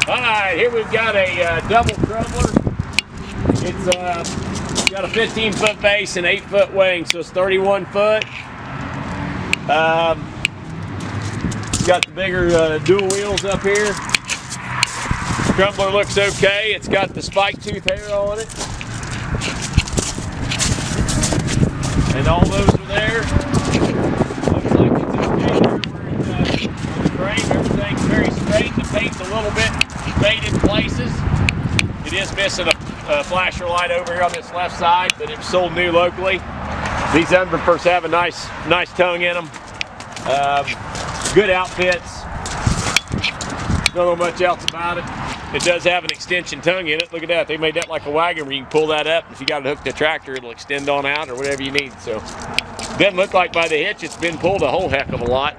All right, here we've got a double crumbler. It's got a 15-foot base and 8-foot wing, so it's 31 foot. It's got the bigger dual wheels up here. Crumbler looks okay. It's got the spike tooth hair on it. And all those are there. Looks like it's okay there. On the frame, everything's very straight. The paint's a little bit faded in places. It is missing a flasher light over here on this left side, but it was sold new locally. These Unverferths have a nice tongue in them. Good outfits. Don't know much else about it. It does have an extension tongue in it. Look at that. They made that like a wagon where you can pull that up. If you got it hooked to a tractor, it'll extend on out or whatever you need. So, doesn't look like by the hitch it's been pulled a whole heck of a lot.